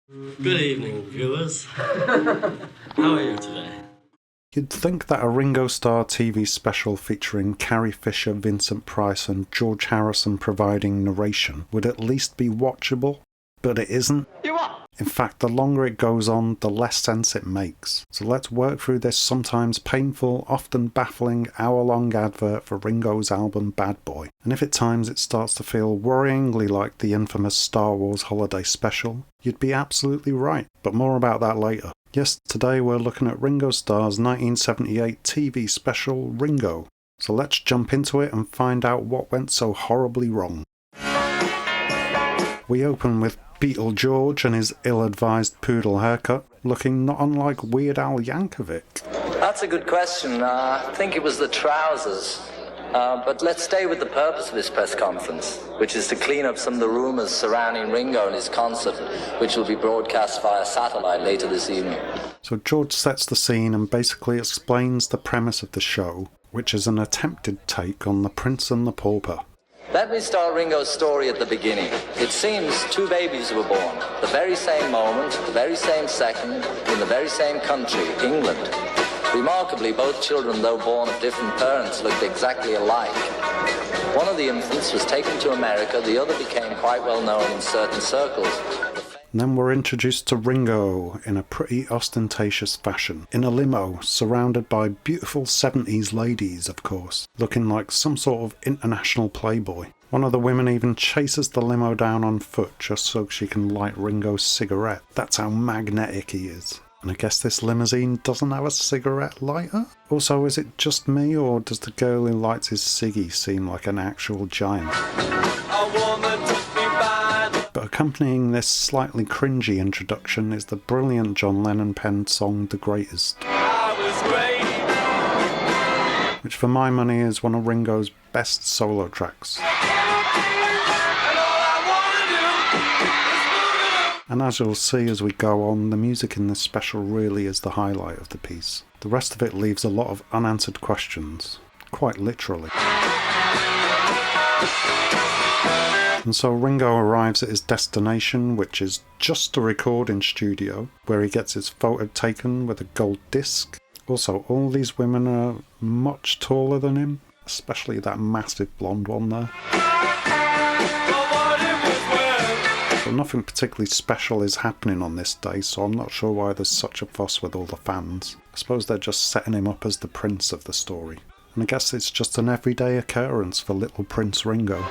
Good evening, viewers. How are you today? You'd think that a Ringo Starr TV special featuring Carrie Fisher, Vincent Price and George Harrison providing narration would at least be watchable, but it isn't. In fact, the longer it goes on, the less sense it makes. So let's work through this sometimes painful, often baffling, hour-long advert for Ringo's album Bad Boy. And if at times it starts to feel worryingly like the infamous Star Wars holiday special, you'd be absolutely right, but more about that later. Yes, today we're looking at Ringo Starr's 1978 TV special, Ringo. So let's jump into it and find out what went so horribly wrong. We open with Beatle George and his ill-advised poodle haircut, looking not unlike Weird Al Yankovic. That's a good question. I think it was the trousers. But let's stay with the purpose of this press conference, which is to clean up some of the rumours surrounding Ringo and his concert, which will be broadcast via satellite later this evening. So George sets the scene and basically explains the premise of the show, which is an attempted take on The Prince and the Pauper. Let me start Ringo's story at the beginning. It seems two babies were born, the very same moment, the very same second, in the very same country, England. Remarkably, both children, though born of different parents, looked exactly alike. One of the infants was taken to America, the other became quite well known in certain circles. And then we're introduced to Ringo in a pretty ostentatious fashion, in a limo, surrounded by beautiful 70s ladies, of course, looking like some sort of international playboy. One of the women even chases the limo down on foot just so she can light Ringo's cigarette. That's how magnetic he is. And I guess this limousine doesn't have a cigarette lighter? Also, is it just me, or does the girl who lights his ciggy seem like an actual giant? But accompanying this slightly cringy introduction is the brilliant John Lennon penned song The Greatest, which for my money is one of Ringo's best solo tracks. And as you'll see as we go on, the music in this special really is the highlight of the piece. The rest of it leaves a lot of unanswered questions, quite literally. And so Ringo arrives at his destination, which is just a recording studio, where he gets his photo taken with a gold disc. Also, all these women are much taller than him, especially that massive blonde one there. But nothing particularly special is happening on this day, so I'm not sure why there's such a fuss with all the fans. I suppose they're just setting him up as the prince of the story. And I guess it's just an everyday occurrence for little Prince Ringo.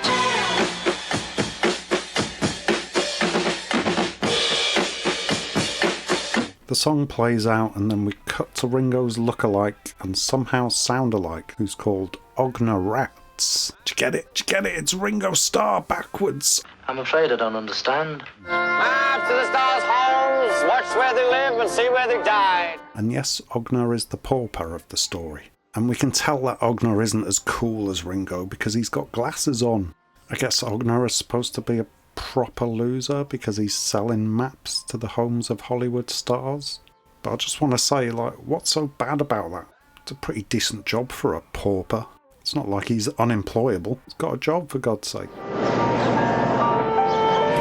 The song plays out and then we cut to Ringo's look-alike and somehow sound-alike, who's called Ognir Rrats. Do you get it? Do you get it? It's Ringo Starr backwards. I'm afraid I don't understand. Map to the stars' homes, watch where they live and see where they died. And yes, Ognir is the pauper of the story. And we can tell that Ognir isn't as cool as Ringo because he's got glasses on. I guess Ognir is supposed to be a proper loser because he's selling maps to the homes of Hollywood stars. But I just want to say, like, what's so bad about that? It's a pretty decent job for a pauper. It's not like he's unemployable. He's got a job, for God's sake.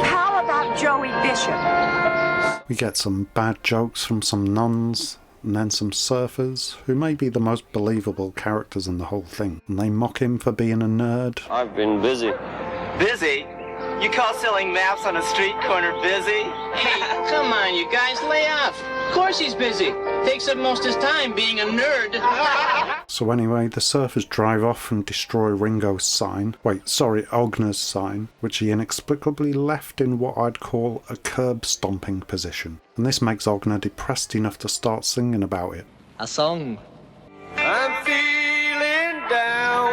How about Joey Bishop? We get some bad jokes from some nuns, and then some surfers, who may be the most believable characters in the whole thing. And they mock him for being a nerd. I've been busy. Busy? You call selling maps on a street corner busy? Hey, come on, you guys, lay off. Of course he's busy. Takes up most of his time being a nerd. So anyway, the surfers drive off and destroy Ringo's sign. Ognir's sign, which he inexplicably left in what I'd call a curb stomping position. And this makes Ognir depressed enough to start singing about it. A song. I'm feeling down.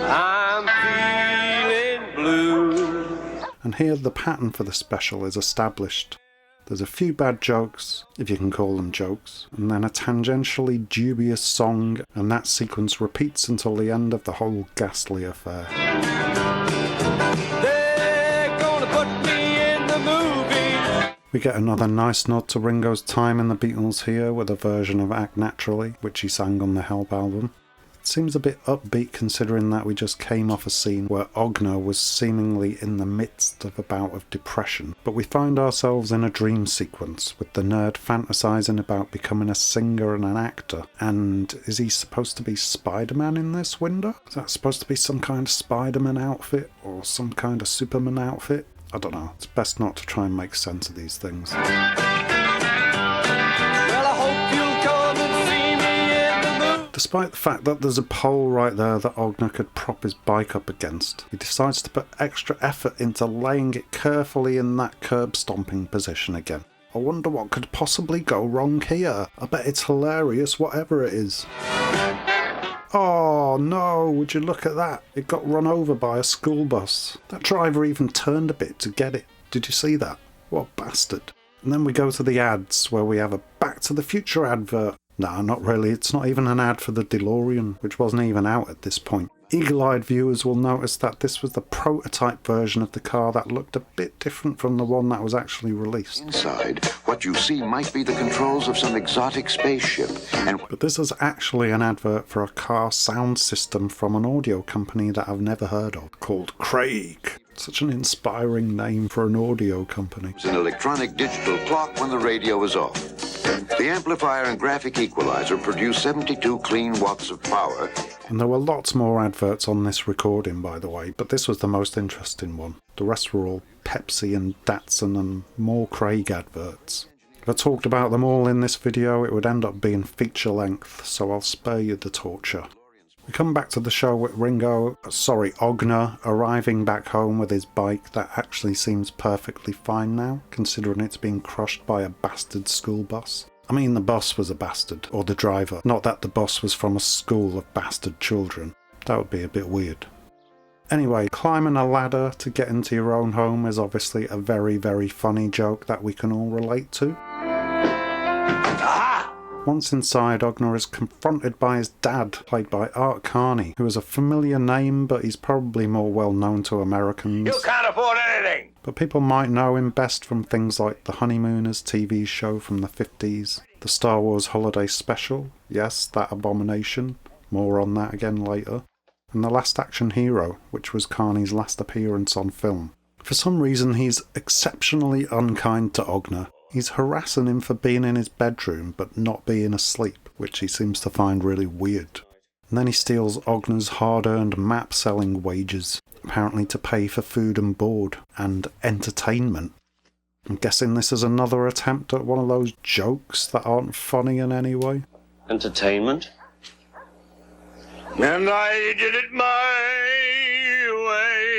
I'm feeling blue. And here the pattern for the special is established. There's a few bad jokes, if you can call them jokes, and then a tangentially dubious song, and that sequence repeats until the end of the whole ghastly affair. They're gonna put me in the movie. We get another nice nod to Ringo's time in the Beatles here with a version of Act Naturally, which he sang on the Help album. It's Seems a bit upbeat considering that we just came off a scene where Ognir was seemingly in the midst of a bout of depression, but we find ourselves in a dream sequence with the nerd fantasizing about becoming a singer and an actor. And is he supposed to be Spider-Man in this window? Is that supposed to be some kind of Spider-Man outfit or some kind of Superman outfit? I don't know. It's best not to try and make sense of these things. Despite the fact that there's a pole right there that Ognir could prop his bike up against, he decides to put extra effort into laying it carefully in that curb stomping position again. I wonder what could possibly go wrong here. I bet it's hilarious whatever it is. Oh no, would you look at that? It got run over by a school bus. That driver even turned a bit to get it. Did you see that? What a bastard. And then we go to the ads where we have a Back to the Future advert. Nah, not really. It's not even an ad for the DeLorean, which wasn't even out at this point. Eagle-eyed viewers will notice that this was the prototype version of the car that looked a bit different from the one that was actually released. Inside, what you see might be the controls of some exotic spaceship. But this is actually an advert for a car sound system from an audio company that I've never heard of, called Craig. Such an inspiring name for an audio company. It's an electronic digital clock when the radio is off. The amplifier and graphic equalizer produce 72 clean watts of power. And there were lots more adverts on this recording, by the way, but this was the most interesting one. The rest were all Pepsi and Datsun and more Craig adverts. If I talked about them all in this video, it would end up being feature length, so I'll spare you the torture. We come back to the show with Ognir arriving back home with his bike that actually seems perfectly fine now, considering it's being crushed by a bastard school bus. I mean, the bus was a bastard, or the driver, not that the bus was from a school of bastard children. That would be a bit weird. Anyway, climbing a ladder to get into your own home is obviously a very, very funny joke that we can all relate to. Once inside, Ognir is confronted by his dad, played by Carney, who is a familiar name, but he's probably more well known to Americans. You can't afford anything! But people might know him best from things like The Honeymooners TV show from the 50s, the Star Wars Holiday Special, yes, that abomination, more on that again later, and The Last Action Hero, which was Carney's last appearance on film. For some reason, he's exceptionally unkind to Ognir. He's harassing him for being in his bedroom but not being asleep, which he seems to find really weird. And then he steals Ognir's hard-earned map-selling wages, apparently to pay for food and board, and entertainment. I'm guessing this is another attempt at one of those jokes that aren't funny in any way. Entertainment? And I did it my way.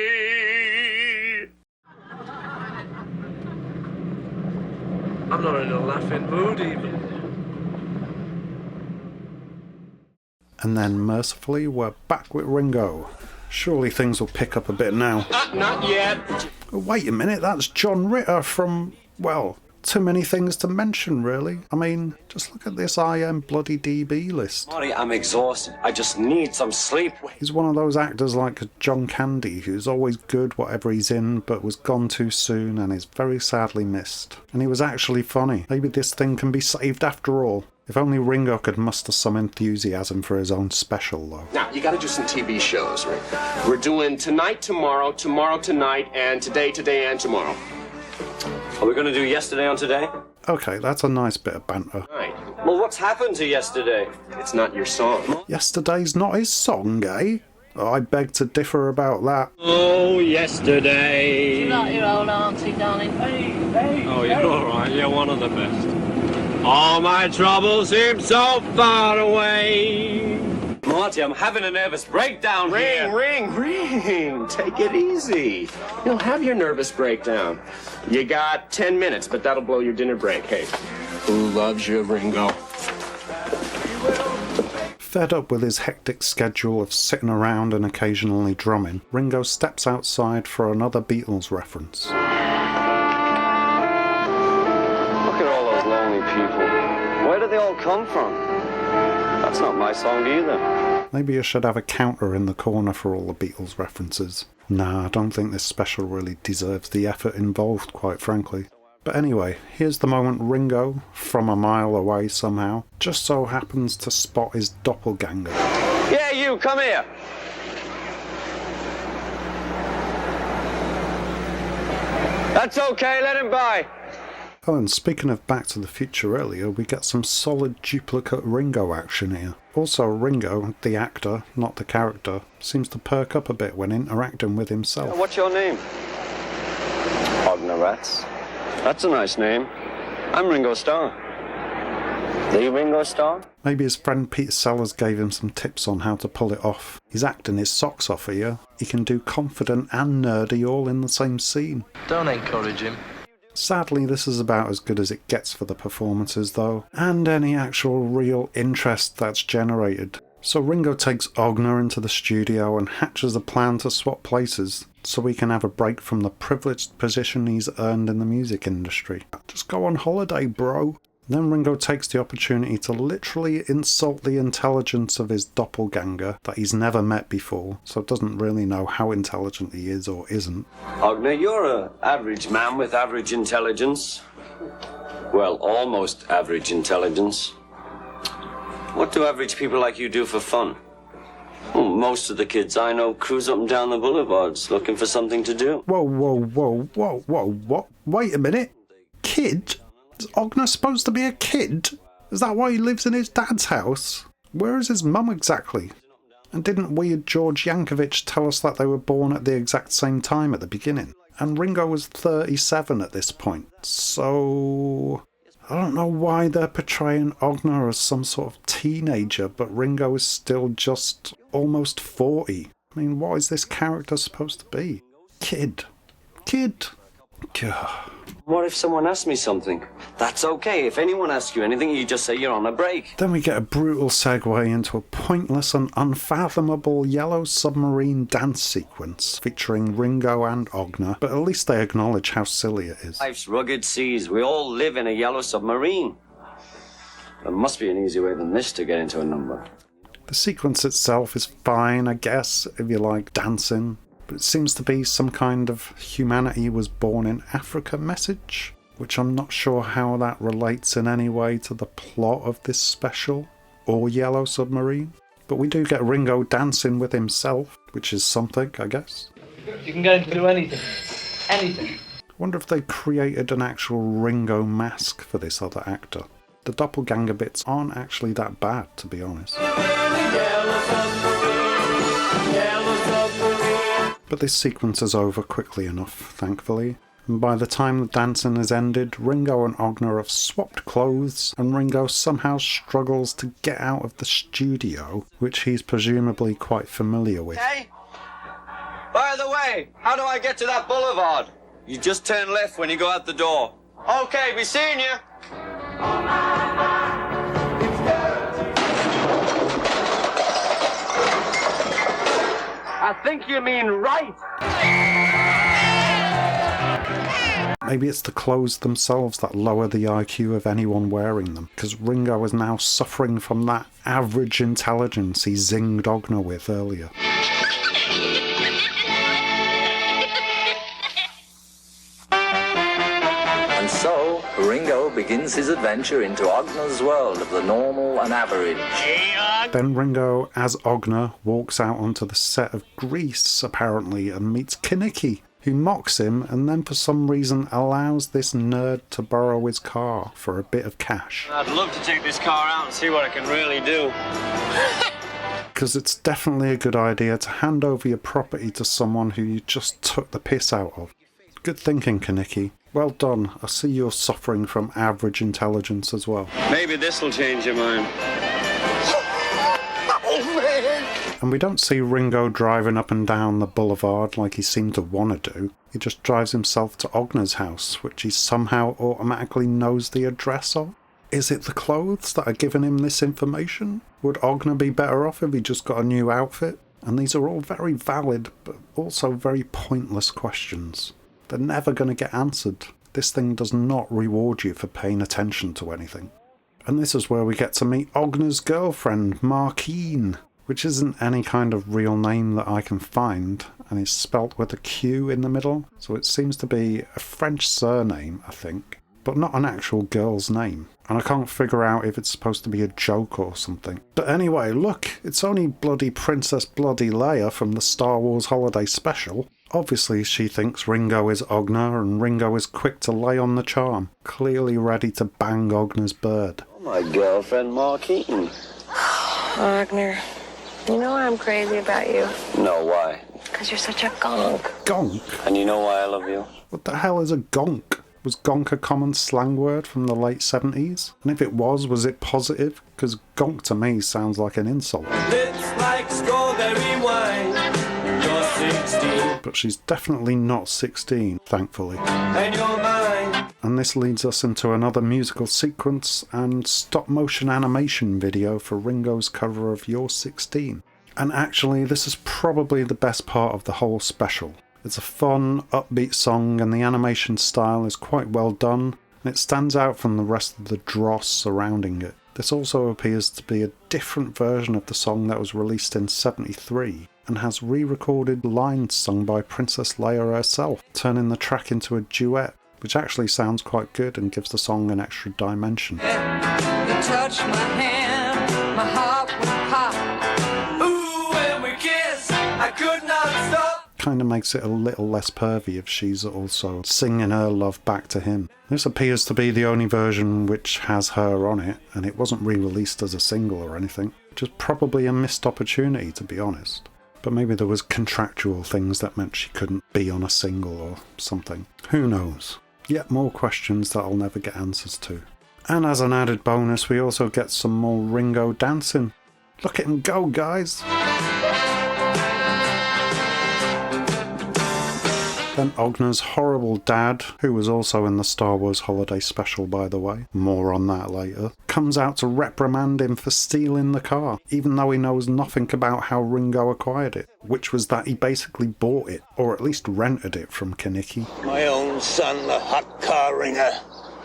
I'm not in a laughing mood even. And then, mercifully, we're back with Ringo. Surely things will pick up a bit now. Not yet. Wait a minute, that's John Ritter from, well, too many things to mention, really. I mean, just look at this IMDb list. Marty, I'm exhausted. I just need some sleep. He's one of those actors like John Candy, who's always good whatever he's in, but was gone too soon and is very sadly missed. And he was actually funny. Maybe this thing can be saved after all. If only Ringo could muster some enthusiasm for his own special, though. Now, you gotta do some TV shows, right? We're doing Tonight, Tomorrow, Tomorrow, Tonight, and Today, Today, and Tomorrow. Are we gonna do Yesterday on Today? Okay, that's a nice bit of banter. Right. Well, what's happened to Yesterday? It's not your song. Yesterday's not his song, eh? I beg to differ about that. Oh, yesterday. You like your old auntie, darling? Oh, you're alright, you're one of the best. All my troubles seem so far away. Marty, I'm having a nervous breakdown here. Ring. Take it easy. You'll have your nervous breakdown. You got 10 minutes, but that'll blow your dinner break. Hey, who loves you, Ringo? Fed up with his hectic schedule of sitting around and occasionally drumming, Ringo steps outside for another Beatles reference. Look at all those lonely people. Where do they all come from? That's not my song either. Maybe you should have a counter in the corner for all the Beatles references. Nah, I don't think this special really deserves the effort involved, quite frankly. But anyway, here's the moment Ringo, from a mile away somehow, just so happens to spot his doppelgänger. Yeah, you you, come here. That's okay, let him by. Oh, and speaking of Back to the Future earlier, we get some solid duplicate Ringo action here. Also, Ringo, the actor, not the character, seems to perk up a bit when interacting with himself. What's your name? Ognir Rrats. That's a nice name. I'm Ringo Starr. The Ringo Starr? Maybe his friend Peter Sellers gave him some tips on how to pull it off. He's acting his socks off here. He can do confident and nerdy all in the same scene. Don't encourage him. Sadly, this is about as good as it gets for the performances though, and any actual real interest that's generated. So Ringo takes Ognir into the studio and hatches a plan to swap places, so he can have a break from the privileged position he's earned in the music industry. Just go on holiday, bro. Then Ringo takes the opportunity to literally insult the intelligence of his doppelgänger that he's never met before, so doesn't really know how intelligent he is or isn't. Ognir, you're an average man with average intelligence. Well, almost average intelligence. What do average people like you do for fun? Well, most of the kids I know cruise up and down the boulevards looking for something to do. Whoa, wait a minute. Kid? Is Ognir supposed to be a kid? Is that why he lives in his dad's house? Where is his mum exactly? And didn't weird George Yankovic tell us that they were born at the exact same time at the beginning? And Ringo was 37 at this point, so I don't know why they're portraying Ognir as some sort of teenager, but Ringo is still just almost 40. I mean, what is this character supposed to be? Kid. Gah. What if someone asks me something? That's okay. If anyone asks you anything, you just say you're on a break. Then we get a brutal segue into a pointless and unfathomable Yellow Submarine dance sequence featuring Ringo and Ognir, but at least they acknowledge how silly it is. Life's rugged seas. We all live in a yellow submarine. There must be an easier way than this to get into a number. The sequence itself is fine, I guess, if you like dancing. But it seems to be some kind of humanity was born in Africa message, which I'm not sure how that relates in any way to the plot of this special, or Yellow Submarine. But we do get Ringo dancing with himself, which is something, I guess. You can get him to do anything. Anything. I wonder if they created an actual Ringo mask for this other actor. The doppelganger bits aren't actually that bad, to be honest. But this sequence is over quickly enough, thankfully. And by the time the dancing is ended, Ringo and Ognir have swapped clothes, and Ringo somehow struggles to get out of the studio, which he's presumably quite familiar with. Hey! By the way, how do I get to that boulevard? You just turn left when you go out the door. Okay, be seeing you. I think you mean right. Maybe it's the clothes themselves that lower the IQ of anyone wearing them, because Ringo is now suffering from that average intelligence he zinged Ognir with earlier. And so, Ringo begins his adventure into Ognir's world of the normal and average. Then Ringo, as Ognir, walks out onto the set of Grease, apparently, and meets Kinnicky, who mocks him and then for some reason allows this nerd to borrow his car for a bit of cash. I'd love to take this car out and see what it can really do. Because it's definitely a good idea to hand over your property to someone who you just took the piss out of. Good thinking, Kinnicky. Well done. I see you're suffering from average intelligence as well. Maybe this'll change your mind. And we don't see Ringo driving up and down the boulevard like he seemed to want to do. He just drives himself to Ognir's house, which he somehow automatically knows the address of. Is it the clothes that are giving him this information? Would Ognir be better off if he just got a new outfit? And these are all very valid, but also very pointless questions. They're never going to get answered. This thing does not reward you for paying attention to anything. And this is where we get to meet Ognir's girlfriend, Marquine, which isn't any kind of real name that I can find, and is spelt with a Q in the middle, so it seems to be a French surname, I think. but not an actual girl's name. And I can't figure out if it's supposed to be a joke or something. But anyway, look, it's only bloody Princess Bloody Leia from the Star Wars Holiday Special. Obviously she thinks Ringo is Ognir, and Ringo is quick to lay on the charm, clearly ready to bang Ognir's bird. Oh, my girlfriend, Marquine. Ognir, you know I'm crazy about you. No, why? Because you're such a gonk. Gonk? And you know why I love you? What the hell is a gonk? Was gonk a common slang word from the late 70s? And if it was it positive? Because gonk to me sounds like an insult. Lips like strawberry wine. You're 16. But she's definitely not 16, thankfully. And you're mine. And this leads us into another musical sequence and stop-motion animation video for Ringo's cover of You're 16. And actually, this is probably the best part of the whole special. It's a fun, upbeat song, and the animation style is quite well done, and it stands out from the rest of the dross surrounding it. This also appears to be a different version of the song that was released in '73, and has re-recorded lines sung by Princess Leia herself, turning the track into a duet, which actually sounds quite good and gives the song an extra dimension. You touch my hand, my heart will pop. Ooh, when we kiss, I could not stop. Kind of makes it a little less pervy if she's also singing her love back to him. This appears to be the only version which has her on it, and it wasn't re-released as a single or anything, which is probably a missed opportunity, to be honest. But maybe there was contractual things that meant she couldn't be on a single or something. Who knows? Yet more questions that I'll never get answers to. And as an added bonus, we also get some more Ringo dancing. Look at him go, guys! Then Ognir's horrible dad, who was also in the Star Wars Holiday Special by the way, more on that later, comes out to reprimand him for stealing the car, even though he knows nothing about how Ringo acquired it, which was that he basically bought it, or at least rented it from Carney. My own son, the hot car ringer.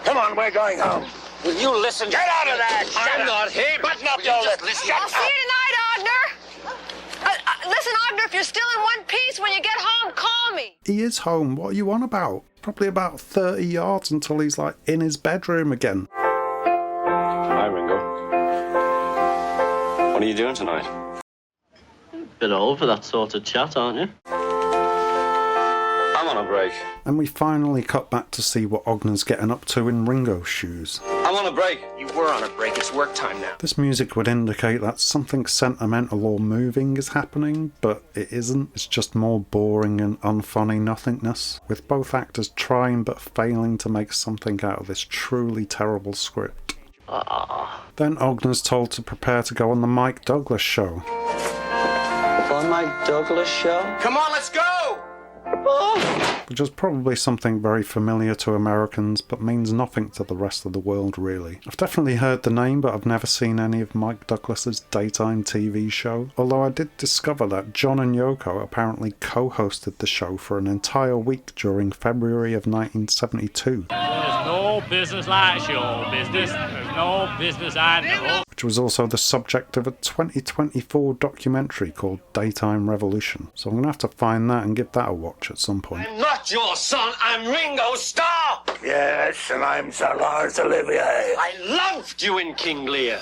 Come on, we're going home. Will you listen? Get out of there! I'm not him! Button up your lips! I'll see you tonight, Ognir! Listen, Ognir, if you're still in one piece, when you get home, call me. He is home, what are you on about? Probably about 30 yards until he's like in his bedroom again. Hi, Ringo. What are you doing tonight? Bit old for that sort of chat, aren't you? I'm on a break. And we finally cut back to see what Ognir's getting up to in Ringo's shoes. I'm on a break. You were on a break. It's work time now. This music would indicate that something sentimental or moving is happening, but it isn't. It's just more boring and unfunny nothingness, with both actors trying but failing to make something out of this truly terrible script. Then Ognir's told to prepare to go on the Mike Douglas show. On Mike Douglas show? Come on, let's go! Which is probably something very familiar to Americans, but means nothing to the rest of the world, really. I've definitely heard the name, but I've never seen any of Mike Douglas's daytime TV show, although I did discover that John and Yoko apparently co-hosted the show for an entire week during February of 1972. There's no business like show business. There's no business I know. Which was also the subject of a 2024 documentary called Daytime Revolution. So I'm going to have to find that and give that a watch at some point. I'm not your son, I'm Ringo Starr! Yes, and I'm Sir Lars Olivier. I loved you in King Lear.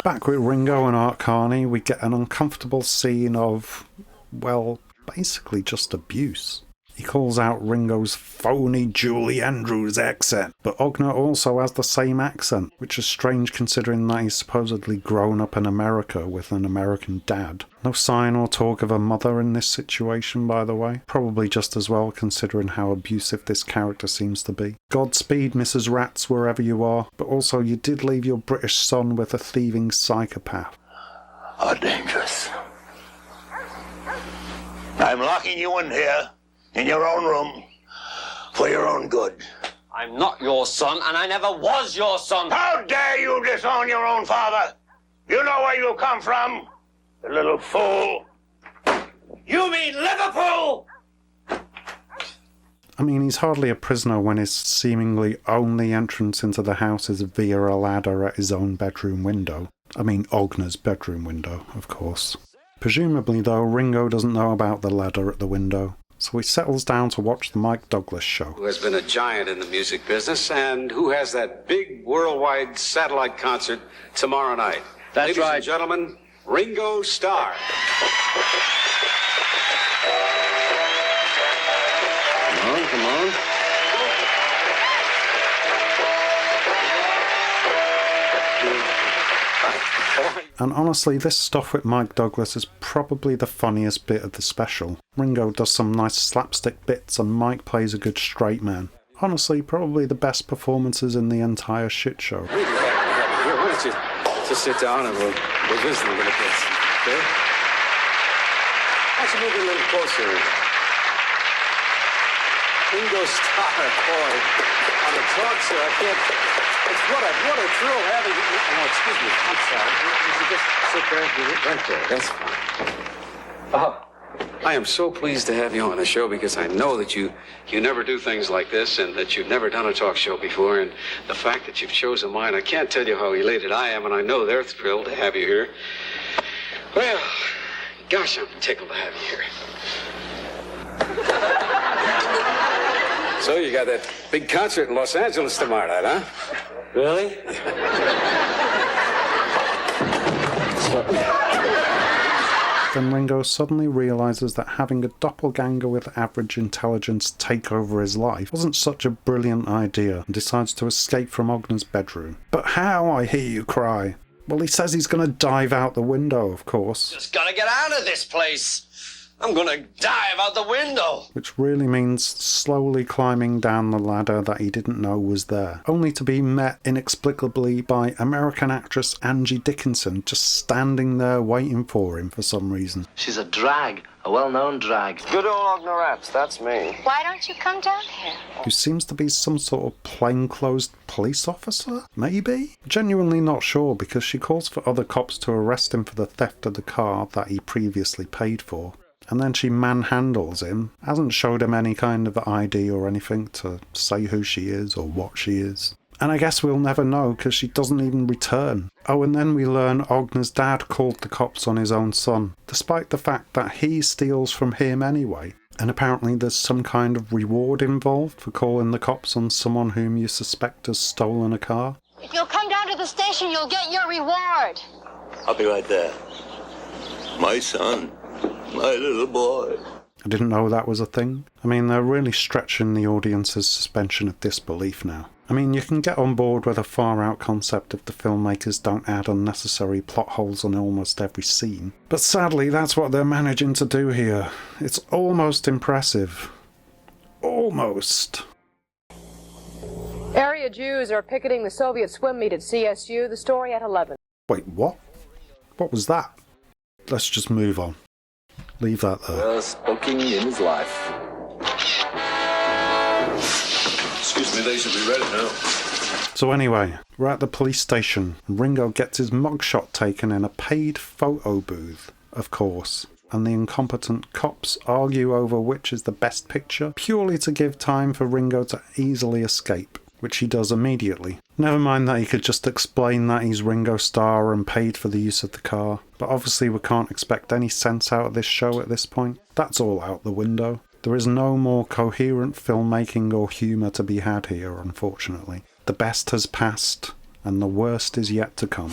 Back with Ringo and Art Carney, we get an uncomfortable scene of, well, basically just abuse. He calls out Ringo's phony Julie Andrews accent, but Ognir also has the same accent, which is strange considering that he's supposedly grown up in America with an American dad. No sign or talk of a mother in this situation, by the way. Probably just as well considering how abusive this character seems to be. Godspeed, Mrs. Rrats, wherever you are, but also you did leave your British son with a thieving psychopath. Are dangerous. I'm locking you in here. In your own room, for your own good. I'm not your son, and I never was your son. How dare you disown your own father? You know where you come from, you little fool. You mean Liverpool? I mean, he's hardly a prisoner when his seemingly only entrance into the house is via a ladder at his own bedroom window. I mean, Ognir's bedroom window, of course. Presumably, though, Ringo doesn't know about the ladder at the window. so he settles down to watch the Mike Douglas show. Who has been a giant in the music business and who has that big worldwide satellite concert tomorrow night. That's Ladies right. and gentlemen, Ringo Starr. Come on. And honestly, this stuff with Mike Douglas is probably the funniest bit of the special. Ringo does some nice slapstick bits and Mike plays a good straight man. Honestly, probably the best performances in the entire shit show. Here, why don't you just sit down and we'll visit a little bit, okay? Why don't you move a little closer? Ringo Starr, boy, on the talk show, I can't... What a thrill having... Oh, excuse me, I'm sorry. You just sit there, right there, that's fine. Oh, I am so pleased to have you on the show because I know that you never do things like this and that you've never done a talk show before, and the fact that you've chosen mine, I can't tell you how elated I am, and I know they're thrilled to have you here. Well, gosh, I'm tickled to have you here. So you got that big concert in Los Angeles tomorrow night, huh? Really? Then Ringo suddenly realises that having a doppelganger with average intelligence take over his life wasn't such a brilliant idea and decides to escape from Ognir's bedroom. But how, I hear you cry? Well, he says he's going to dive out the window, of course. Just gotta get out of this place. I'm gonna dive out the window. Which really means slowly climbing down the ladder that he didn't know was there, only to be met inexplicably by American actress Angie Dickinson just standing there waiting for him for some reason. She's a drag, a well-known drag. Good old Ognir Rrats, that's me. Why don't you come down here? Who seems to be some sort of plainclothes police officer? Maybe? Genuinely not sure because she calls for other cops to arrest him for the theft of the car that he previously paid for. And then she manhandles him, hasn't showed him any kind of ID or anything to say who she is or what she is. And I guess we'll never know because she doesn't even return. Oh, and then we learn Ognir's dad called the cops on his own son, despite the fact that he steals from him anyway. And apparently there's some kind of reward involved for calling the cops on someone whom you suspect has stolen a car. If you'll come down to the station, you'll get your reward. I'll be right there. My son. My little boy. I didn't know that was a thing. I mean, they're really stretching the audience's suspension of disbelief now. I mean, you can get on board with a far-out concept if the filmmakers don't add unnecessary plot holes on almost every scene. But sadly, that's what they're managing to do here. It's almost impressive. Almost. Area Jews are picketing the Soviet swim meet at CSU. The story at 11. Wait, what? What was that? Let's just move on. Leave that there. Worst booking in his life. Excuse me, they should be ready now. So anyway, we're at the police station. Ringo gets his mugshot taken in a paid photo booth, of course. And the incompetent cops argue over which is the best picture, purely to give time for Ringo to easily escape, which he does immediately. Never mind that he could just explain that he's Ringo Starr and paid for the use of the car, but obviously we can't expect any sense out of this show at this point. That's all out the window. There is no more coherent filmmaking or humour to be had here, unfortunately. The best has passed, and the worst is yet to come.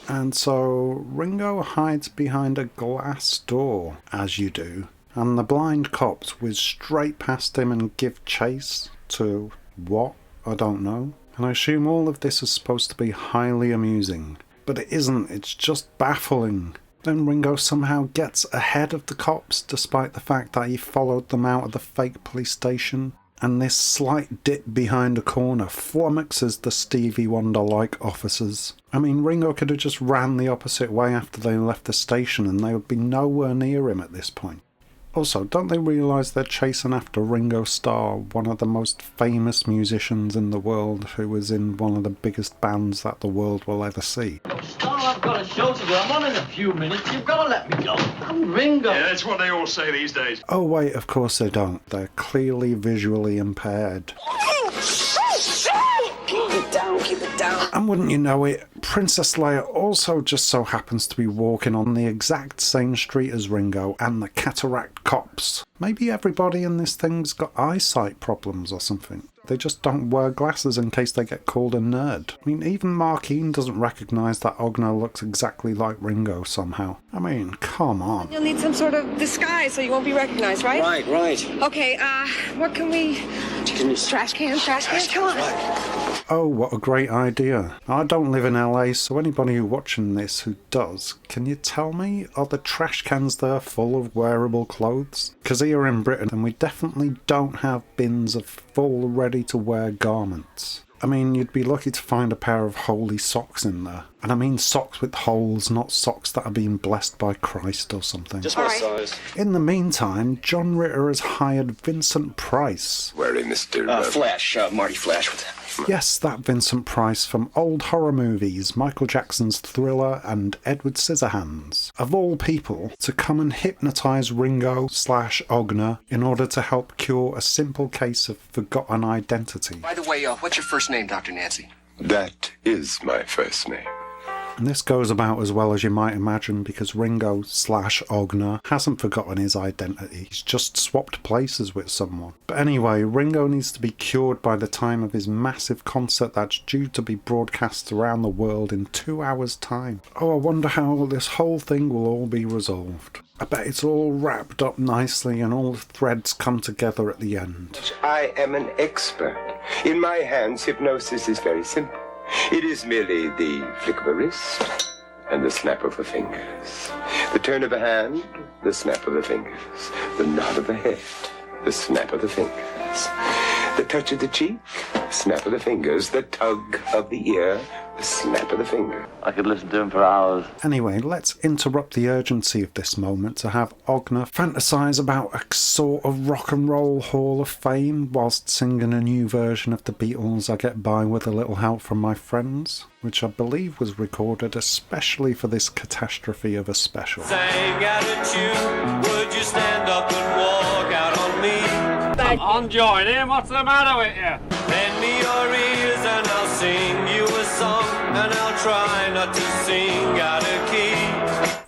And so Ringo hides behind a glass door, as you do, and the blind cops whiz straight past him and give chase to what? I don't know. And I assume all of this is supposed to be highly amusing. But it isn't, it's just baffling. Then Ringo somehow gets ahead of the cops despite the fact that he followed them out of the fake police station. And this slight dip behind a corner flummoxes the Stevie Wonder-like officers. I mean, Ringo could have just ran the opposite way after they left the station and they would be nowhere near him at this point. Also, don't they realise they're chasing after Ringo Starr, one of the most famous musicians in the world, who was in one of the biggest bands that the world will ever see? Starr, I've got a show to do. I'm on in a few minutes. You've got to let me go. I'm Ringo. Yeah, that's what they all say these days. Oh wait, of course they don't. They're clearly visually impaired. Keep it down, keep it down. And wouldn't you know it, Princess Leia also just so happens to be walking on the exact same street as Ringo and the cataract cops. Maybe everybody in this thing's got eyesight problems or something. They just don't wear glasses in case they get called a nerd. I mean, even Markeen doesn't recognise that Ognir looks exactly like Ringo somehow. I mean, come on. You'll need some sort of disguise so you won't be recognized, right? Right. Okay, what can we... Trash can, come on. Oh, what a great idea. I don't live in LA, so anybody who's watching this who does, can you tell me, are the trash cans there full of wearable clothes? Because here in Britain, we definitely don't have bins of full ready-to-wear garments. I mean, you'd be lucky to find a pair of holy socks in there. And I mean socks with holes, not socks that are being blessed by Christ or something. Just my size. In the meantime, John Ritter has hired Vincent Price. Where Mr. Flash, Marty Flash with that. Yes, that Vincent Price from old horror movies, Michael Jackson's Thriller and Edward Scissorhands. Of all people, to come and hypnotise Ringo/Ognir in order to help cure a simple case of forgotten identity. By the way, what's your first name, Dr. Nancy? That is my first name. And this goes about as well as you might imagine because Ringo/Ognir hasn't forgotten his identity, he's just swapped places with someone. But anyway, Ringo needs to be cured by the time of his massive concert that's due to be broadcast around the world in 2 hours' time. Oh, I wonder how this whole thing will all be resolved. I bet it's all wrapped up nicely and all the threads come together at the end. I am an expert. In my hands, hypnosis is very simple. It is merely the flick of a wrist and the snap of the fingers. The turn of a hand, the snap of the fingers. The nod of the head, the snap of the fingers. The touch of the cheek, snap of the fingers. The tug of the ear, the snap of the finger. I could listen to him for hours. Anyway, let's interrupt the urgency of this moment to have Ognir fantasise about a sort of rock and roll hall of fame whilst singing a new version of the Beatles, I Get By With a Little Help From My Friends, which I believe was recorded especially for this catastrophe of a special. Sang out a tune, would you stand up and walk out on me? I'm joining, what's the matter with you? Lend me your ears and I'll sing you a song, and I'll try not to sing out of key.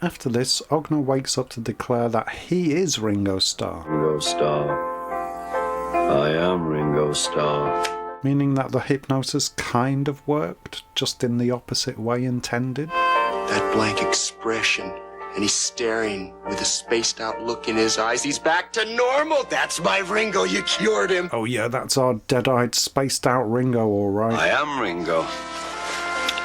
After this, Ognir wakes up to declare that he is Ringo Starr. Ringo Starr. I am Ringo Starr. Meaning that the hypnosis kind of worked, just in the opposite way intended. That blank expression, and he's staring with a spaced out look in his eyes. He's back to normal. That's my Ringo. You cured him. Oh yeah, that's our dead-eyed, spaced out Ringo, alright. I am Ringo.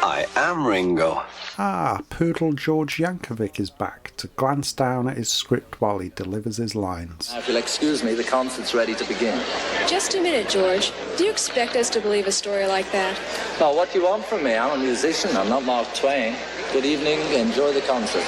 I am Ringo. Ah, Poodle George Yankovic is back to glance down at his script while he delivers his lines. Now, if you'll excuse me, the concert's ready to begin. Just a minute, George. Do you expect us to believe a story like that? Now, what do you want from me? I'm a musician. I'm not Mark Twain. Good evening. Enjoy the concert.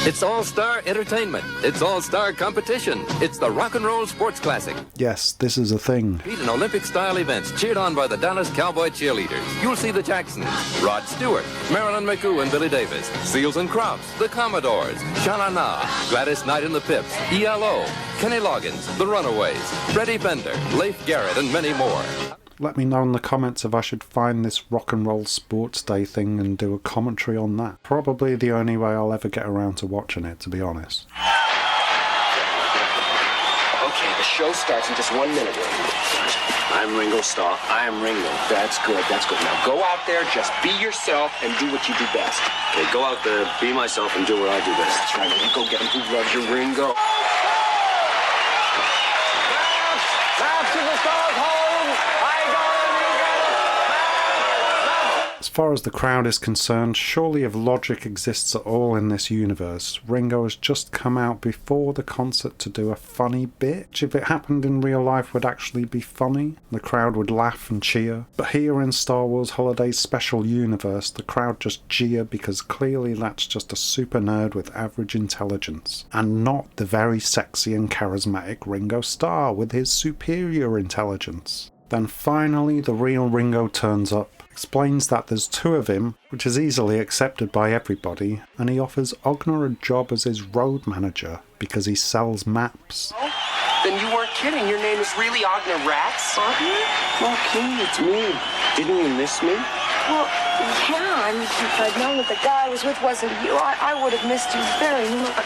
It's all-star entertainment. It's all-star competition. It's the Rock and Roll Sports Classic. Yes, this is a thing. In Olympic-style events, cheered on by the Dallas Cowboy cheerleaders. You'll see the Jacksons, Rod Stewart, Marilyn McCoo and Billy Davis, Seals and Crofts, the Commodores, Sha-Na-Na, Gladys Knight and the Pips, ELO, Kenny Loggins, the Runaways, Freddie Bender, Leif Garrett, and many more. Let me know in the comments if I should find this rock and roll sports day thing and do a commentary on that. Probably the only way I'll ever get around to watching it, to be honest. Okay, the show starts in just 1 minute. I'm Ringo Starr. I am Ringo. That's good. Now go out there, just be yourself, and do what you do best. Okay, go out there, be myself, and do what I do best. That's right. You go get him. Who loves you, Ringo? As far as the crowd is concerned, surely if logic exists at all in this universe, Ringo has just come out before the concert to do a funny bit, which if it happened in real life would actually be funny. The crowd would laugh and cheer. But here in Star Wars Holiday Special Universe, the crowd just jeer because clearly that's just a super nerd with average intelligence, and not the very sexy and charismatic Ringo Starr with his superior intelligence. Then finally the real Ringo turns up, explains that there's two of him, which is easily accepted by everybody, and he offers Ognir a job as his road manager because he sells maps. Then you weren't kidding. Your name is really Ognir Rrats? Markeen, it's me. Didn't you miss me? Well, yeah, I mean, if I'd known that the guy I was with wasn't you, I would have missed you very much.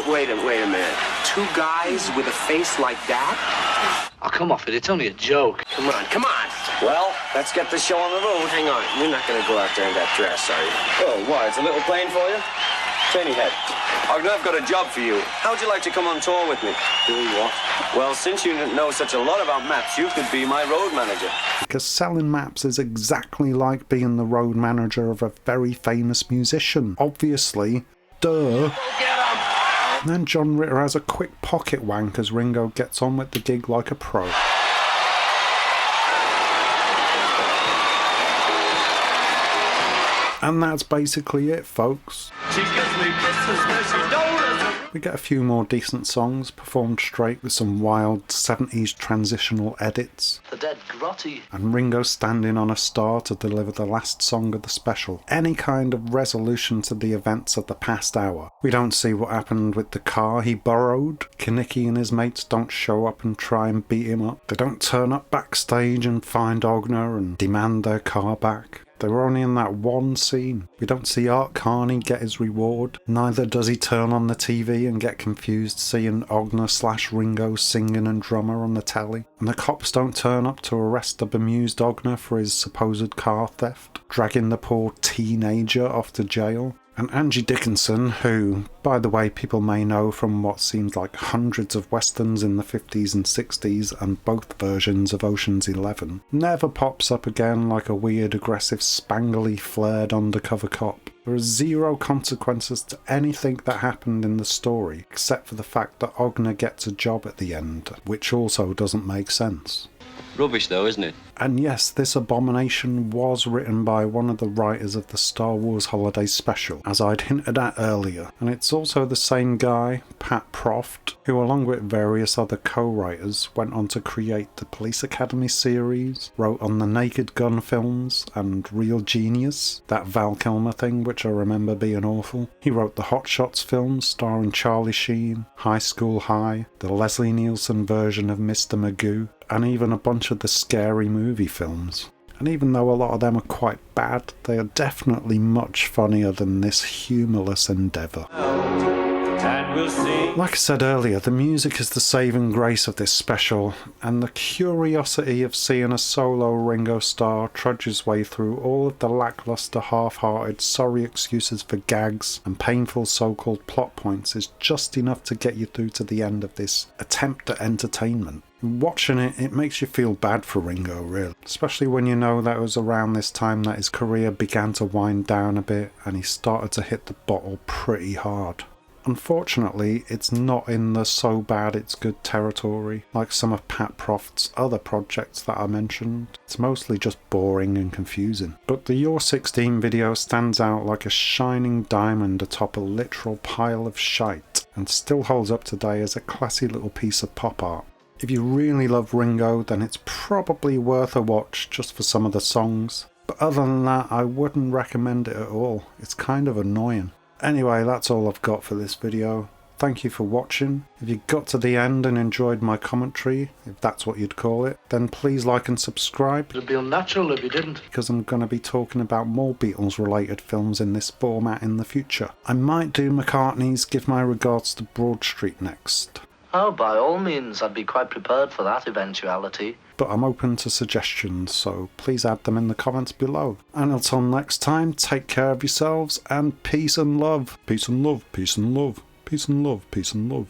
Wait a minute. Two guys with a face like that? Oh, come off it. It's only a joke. Come on. Well, let's get the show on the road. Hang on. You're not going to go out there in that dress, are you? Oh, why? It's a little plain for you? Trainee head. Ognir, I've got a job for you. How'd you like to come on tour with me? Do what? Well, since you know such a lot about maps, you could be my road manager. Because selling maps is exactly like being the road manager of a very famous musician. Obviously. Duh. And then John Ritter has a quick pocket wank as Ringo gets on with the gig like a pro. And that's basically it, folks. She gives me kisses, but she don't listen. We get a few more decent songs performed straight with some wild 70s transitional edits. The dead grotty. And Ringo standing on a star to deliver the last song of the special. Any kind of resolution to the events of the past hour. We don't see what happened with the car he borrowed. Kinnicky and his mates don't show up and try and beat him up. They don't turn up backstage and find Ognir and demand their car back. They were only in that one scene. We don't see Art Carney get his reward. Neither does he turn on the TV and get confused seeing Ognir/Ringo singing and drummer on the telly. And the cops don't turn up to arrest the bemused Ognir for his supposed car theft, dragging the poor teenager off to jail. And Angie Dickinson, who, by the way, people may know from what seems like hundreds of westerns in the 50s and 60s and both versions of Ocean's 11, never pops up again like a weird, aggressive, spangly, flared undercover cop. There are zero consequences to anything that happened in the story, except for the fact that Ognir gets a job at the end, which also doesn't make sense. Rubbish though, isn't it? And yes, this abomination was written by one of the writers of the Star Wars Holiday Special, as I'd hinted at earlier. And it's also the same guy, Pat Proft, who along with various other co-writers went on to create the Police Academy series, wrote on the Naked Gun films and Real Genius, that Val Kilmer thing which I remember being awful. He wrote the Hot Shots films starring Charlie Sheen, High School High, the Leslie Nielsen version of Mr. Magoo, and even a bunch of the Scary Movie films. And even though a lot of them are quite bad, they are definitely much funnier than this humourless endeavour. Like I said earlier, the music is the saving grace of this special, and the curiosity of seeing a solo Ringo Starr trudge his way through all of the lacklustre, half-hearted, sorry excuses for gags and painful so-called plot points is just enough to get you through to the end of this attempt at entertainment. Watching it, it makes you feel bad for Ringo, really. Especially when you know that it was around this time that his career began to wind down a bit and he started to hit the bottle pretty hard. Unfortunately, it's not in the so bad it's good territory, like some of Pat Proft's other projects that I mentioned. It's mostly just boring and confusing. But the You're 16 video stands out like a shining diamond atop a literal pile of shite, and still holds up today as a classy little piece of pop art. If you really love Ringo, then it's probably worth a watch just for some of the songs. But other than that, I wouldn't recommend it at all. It's kind of annoying. Anyway, that's all I've got for this video. Thank you for watching. If you got to the end and enjoyed my commentary, if that's what you'd call it, then please like and subscribe. It'd be unnatural if you didn't. Because I'm going to be talking about more Beatles related films in this format in the future. I might do McCartney's Give My Regards to Broad Street next. Oh, by all means, I'd be quite prepared for that eventuality. But I'm open to suggestions, so please add them in the comments below. And until next time, take care of yourselves, and peace and love. Peace and love, peace and love, peace and love, peace and love.